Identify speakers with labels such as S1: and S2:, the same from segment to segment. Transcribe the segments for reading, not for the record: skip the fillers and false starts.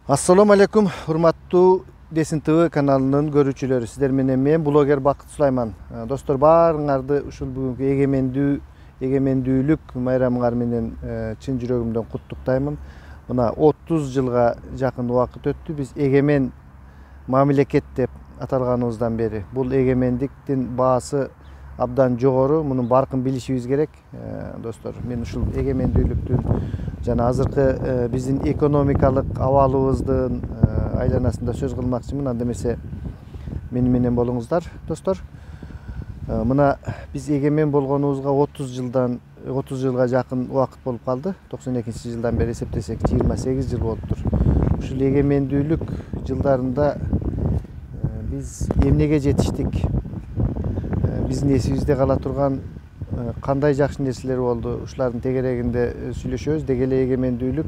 S1: Assalamu alaikum, урматтуу Десин ТВ каналынын көрүүчүлөрү. Сиздер менен мен блогер Бакыт Сулайман. Достор, баарыңарды ушул бүгүнкү эгемендүүлүк майрамыңар менен чын жүрөгүмдөн куттуктаймын. Мына 30 жылга жакын убакыт өттү. Биз эгемен мамлекет деп аталганыбыздан бери бул эгемендиктин баасы абдан жогору. Мунун баркын билишибиз керек. Достор, мен ушул эгемендүүлүктүн жана азыркы биздин экономикалык абалыбыздын айланасында сөз кылмакчымын. Анда эмесе мени менен болуңуздар, достор. Мына биз эгемен болгонубузга 30 жылга жакын убакыт болуп калды. 92-жылдан бери эсептесек 28 жыл болуптур. Ушул эгемендүүлүк жылдарында биз эмнеге жетиштик? Биздин эсибизде кала турган кандай жакшы нерселер болду? Ушулардын тегерегинде сүйлөшөбүз. Деги эле эгемендүүлүк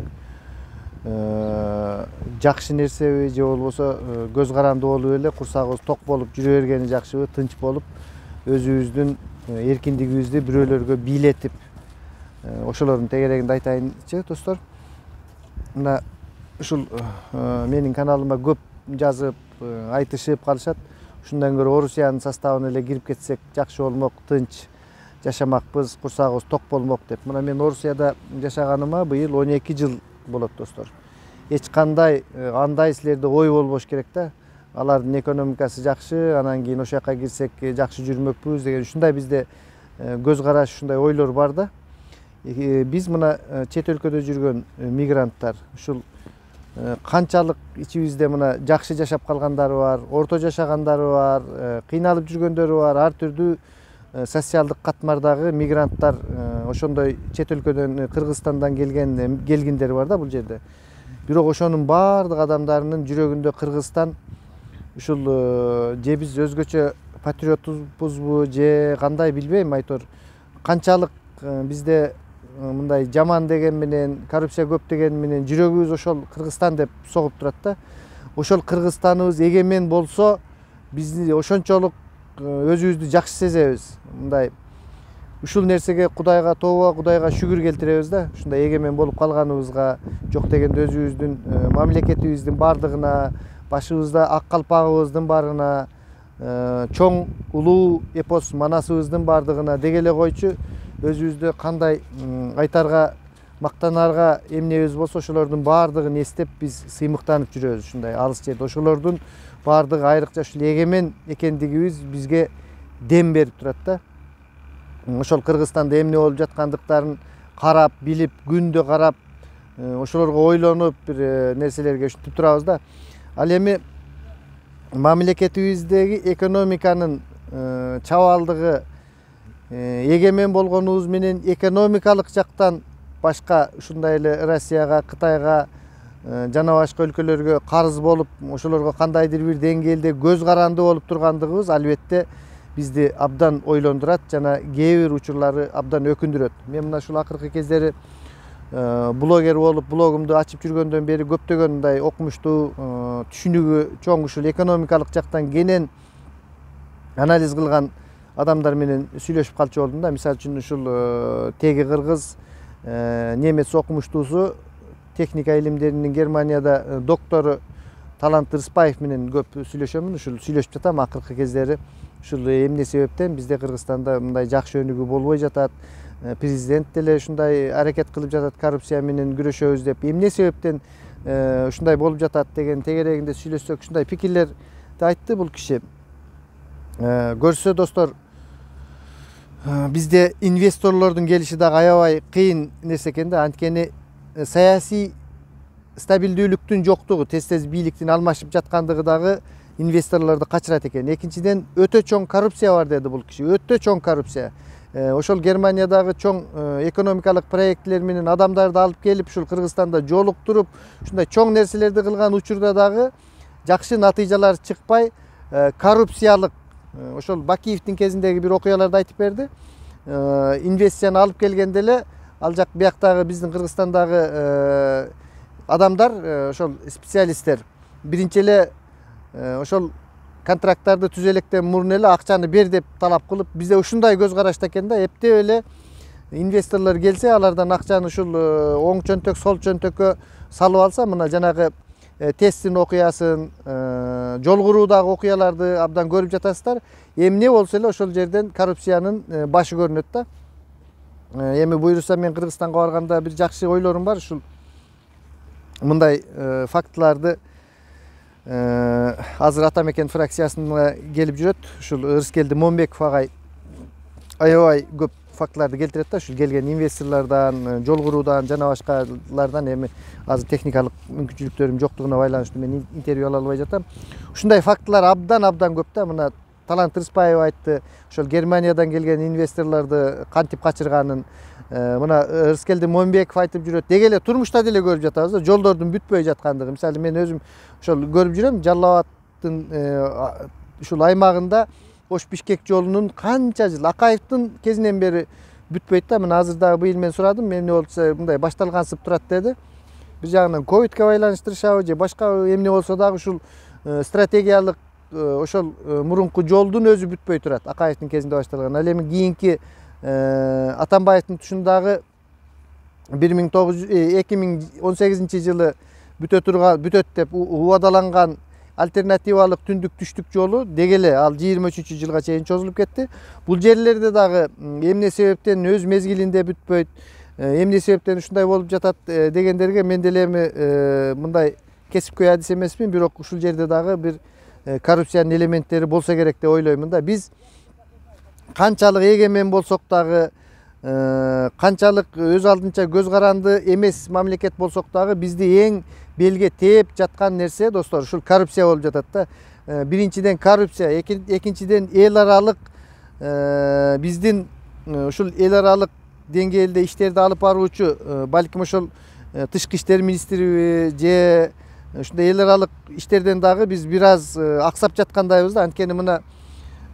S1: жакшы нерсеби же болбосо көз каранды болуп эле курсагыбыз ток болуп жүрө бергени жакшыбы, тынч болуп өзүбүздүн эркиндигибизди бирөөлөргө бийлетип, ошолордун тегерегинде айтайынчы, достор. Мына ушул менин каналыма көп жазып, айтышып калышат. Ушундан көрө Орусиянын составына эле кирип кетсек жакшы болмок, тынч жашамакпыз, курсагыбыз ток болмок деп. Мына мен Орусияда жашаганыма быйыл 12 жыл болот, достор. Эч кандай андай силерде ой болбош керек да. Алардын экономикасы жакшы, анан кийин ошол жака кирсек жакшы жүрмөкпүз деген ушундай бизде көз караш, ушундай ойлор бар да. Биз мына чет өлкөдө жүргөн мигранттар ушул канчалык ичибизде мына жакшы жашап калгандары бар, орто жашагандары бар, кыйналып жүргөндөрү бар, ар түрдүү социалдык катмардагы мигранттар, ошондой чет өлкөдөн, Кыргызстандан келгендер бар да бул жерде. Бирок ошонун баардык адамдарынын жүрөгүндө Кыргызстан ушул же биз өзгөчө патриотпузбу же кандай билбейм, айтор канчалык бизде мындай жаман деген менен, коррупция көп деген менен жүрөгүбүз ошол Кыргызстан деп согуп турат да. Ошол Кыргызстаныбыз эгемен болсо биз ошончолук өзүбүздү жакшы сезебиз. Мындай ушул нерсеге Кудайга тобо, Кудайга шүгүр келтиребиз да. Ушундай эгемен болуп калганыбызга, жок дегенде өзүбүздүн мамлекетибиздин бардыгына, башыбызда ак калпагыбыздын барына, чоң улуу эпос манасыбыздын бардыгына деги эле койчу өзүбүздө кандай айтарга, мактанарга эмнебиз болсо ошолордун бардыгын эстеп биз сыймыктанып жүрөбүз ушундай алыс жерде. Ошолордун бардыгы айрыкча ушул эгемен экендигибиз бизге дем берип турат да. Ошол Кыргызстанда эмне болуп жаткандыктарын карап, билип, күндө карап, ошолорго ойлонуп бир нерселерге ушинтип турабыз да. Ал эми мамлекетибиздеги экономиканын чабалдыгы эгемен болгонубуз менен экономикалык жактан башка ушундай эле Россияга, Кытайга жана башка өлкөлөргө карыз болуп, ошолорго кандайдыр бир деңгээлде көз каранды болуп тургандыгыбыз албетте бизди абдан ойлондурат жана кээ бир учурлары абдан өкүндүрөт. Мен мына ушул акыркы кездери блогер болуп, блогумду ачып жүргөндөн бери көптөгөн мындай окумуштуу, түшүнүгү чоң ушул экономикалык жактан кенен анализ кылган адамдар менен сүйлөшүп калчу болдум да. Мисалы үчүн ушул теги кыргыз немец окумуштуусу, техника илимдеринин Германияда доктору Талант Рыспаев менен көп сүйлөшөмүн. Ушул сүйлөшүп жатам акыркы кездери. Ушул эмне себептен бизде Кыргызстанда мындай жакшы өнүгүү болбой жатат, президент деле ушундай аракет кылып жатат, коррупция менен күрөшөбүз деп, эмне себептен ушундай болуп жатат деген тегерегинде сүйлөшсөк, ушундай пикирлерди айтты бул киши. Көрсө, достор, бизде инвесторлордун келиши дагы аябай кыйын нерсе экен да. Анткени саясий стабилдүүлүктүн жоктугу, тез-тез бийликтин алмашып жаткандыгы дагы инвесторлорду качырат экен. Экинчиден, өтө чоң коррупция бар деди бул киши. Өтө чоң коррупция. Ошол Германиядагы чоң экономикалык проектлер менен адамдарды алып келип, ушул Кыргызстанда жолуктуруп, ушундай чоң нерселерди кылган учурда дагы жакшы натыйжалар чыкпай, коррупциялык, ошол Бакиевдин кезиндеги бир окуяларды айтып берди. Инвестицияны алып келгенде эле ал жак бияктагы биздин Кыргызстандагы адамдар, ошол специалисттер биринчи эле ошол контракттарды түзө электен мурун эле акчаны бер деп талап кылып, бизде ушундай көз карашта экен да. Эптеп эле инвесторлор келсе, алардан акчаны ушул оң чөнтөк, сол чөнтөккө салып алса, мына жанагы tesттин окуясын, жол куруудагы окуяларды абдан көрүп жатасыздар. Эмне болсо эле ошол жерден коррупциянын башы көрүнөт да. Эми буйруса мен Кыргызстанга барганда бир жакшы ойлорум бар. Ушул мындай фактыларды азыр Атамекен фракциясына келип жүрөт. Ушул Ырыскелди Момбеков агай аябай көп фактыларды келтирет да. Ушул келген инвесторлордон, жол куруудан жана башкалардан эми азыр техникалык мүмкүнчүлүктөрүм жоктугуна байланыштуу мен интервью ала албай жатам. Ушундай фактылар абдан көп да. Мына Талант Рыспаева айтты, ошол Германиядан келген инвесторлорду кантип качырганын. Мына Ырыскелди Момбеков айтып жүрөт. Деги эле турмушта деле көрүп жатабыз да, жолдордун бүтпөй жаткандыгы. Мисалы мен өзүм ошол көрүп жүрөм, Жалал Абадтын ушул аймагында Ош Бишкек жолунун канча жыл Акаевдин кезинен бери бүтпөйт да. Мына азыр дагы быйыл мен сурадым, эмне болсо мындай башталгансып турат деди. Бир жагынан ковидке байланыштырышабы же башка эмне болсо дагы ушул стратегиялык ошол мурунку жолдун өзү бүтпөй турат. Акаевдин кезинде башталган. Ал эми кийинки Атамбаевдин тушундагы 2018 жылы бүтөт деп убадаланган альтернативалык түндүк түштүк жолу деги эле ал 23 жылга чейин чозулуп кетти. Бул жерлерде дагы эмне себептен өз мезгилинде бүтпөйт, эмне себептен ушундай болуп жатат дегендерге мен деле эми мындай кесипкөй адис эмесмин, бирок ушул жерде дагы бир коррупциянын элементтери болсо керек деп ойлоймун да. Биз канчалык эгемен болсок дагы, канчалык өз алдынча көз каранды эмес мамлекет болсок дагы бизди эң белге тээп жаткан нерсе достор ушул коррупция болуп жатат да. Биринчиден коррупция, экинчиден эл аралык биздин ушул эл аралык деңгээлде иштерди алып баруучу балким ошол тышкы иштер министриби же ушундай эл аралык иштерден дагы биз бир аз аксап жаткандайбыз да. Анткени мына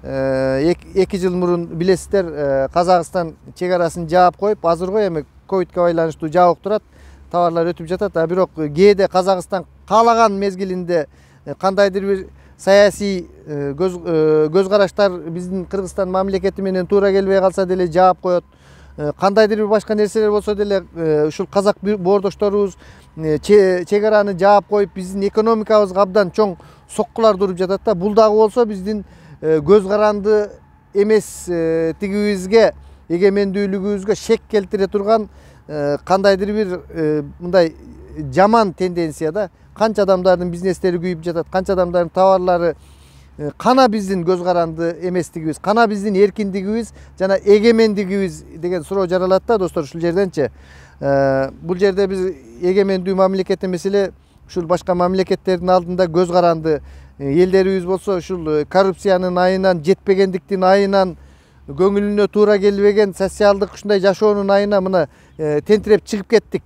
S1: 2 жыл мурун билесиздер, Казакстан чек арасын жаап коюп, азыр го эми ковидке байланыштуу жабык турат, товарлар өтүп жатат. Бирок кээде Казакстан каалаган мезгилинде кандайдыр бир саясий көз караштар биздин Кыргызстан мамлекети менен туура келбей калса деле жаап коет. Кандайдыр бир башка нерселер болсо деле ушул казак боордошторубуз чек араны жаап коюп биздин экономикабызга абдан чоң соккуларды уруп жатат да. Бул дагы болсо биздин көз каранды эмес тигибизге, эгемендүүлүгүбүзгө шек келтире турган кандайдыр бир мындай жаман тенденция да. Канча адамдардын бизнестери күйүп жатат, канча адамдардын товарлары. Кана биздин көз каранды эместигибиз, кана биздин эркиндигибиз жана эгемендигибиз деген суроо жаралат да достор. Ушул жерденчи бул жерде биз эгемендүү мамлекет эмес эле ушул башка мамлекеттердин алдында көз каранды элдерибиз болсо ушул коррупциянын айынан, жетпегендиктин айынан, көңүлүнө туура келбеген социалдык ушундай жашоонун айына мына тентиреп чыгып кеттик.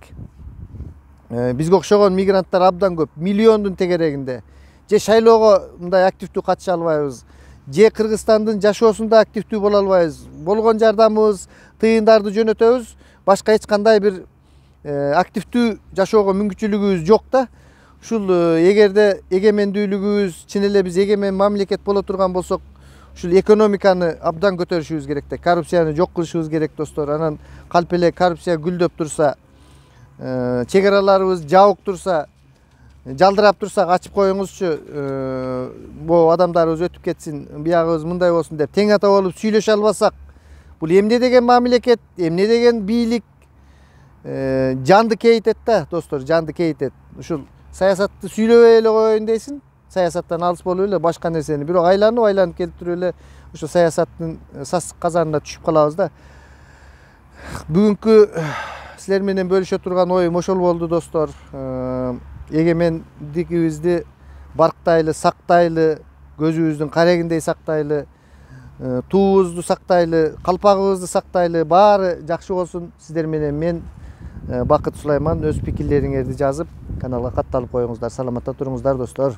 S1: Бизге окшогон мигранттар абдан көп, миллиондун тегерегинде. Же шайлоого мындай активдүү катыша албайбыз, же Кыргызстандын жашоосунда активдүү боло албайбыз. Болгон жардамыбыз, тыйындарды жөнөтөбүз, башка эч кандай бир активдүү жашоого мүмкүнчүлүгүбүз жок да. Ушул эгерде эгемендүүлүгүбүз, чын эле биз эгемен мамлекет боло турган болсок, ушул экономиканы абдан көтөрүшүбүз керек да. Коррупцияны жок кылышыбыз керек достор. Анан калп эле коррупция гүлдөп турса, чек араларыбыз жабык турса, жалдырап турсак ачып коюңузчу, бул адамдарыбыз өтүп кетсин, биягыбыз мындай болсун деп тең ата болуп сүйлөшө албасак, бул эмне деген мамлекет, эмне деген бийлик, жанды кейитет да достор, жанды кейитет. Ушул саясатты сүйлөбөй эле коеюн дейсин, саясаттан алыс болуп эле башка нерсени бирок айланып келип туруп эле ошо саясаттын сасык казанына түшүп калабыз да. Бүгүнкү силер менен бөлүшө турган оюм ошол болду достор. Эгемендигибизди барктайлы, сактайлы, көзүбүздүн карегиндей сактайлы, туубузду сактайлы, калпагыбызды сактайлы, баары жакшы болсун. Сиздер менен мен Бакыт Сулайман өз пикирлериңерди жазып каналга катталып коюңуздар. Саламатта туруңуздар достор.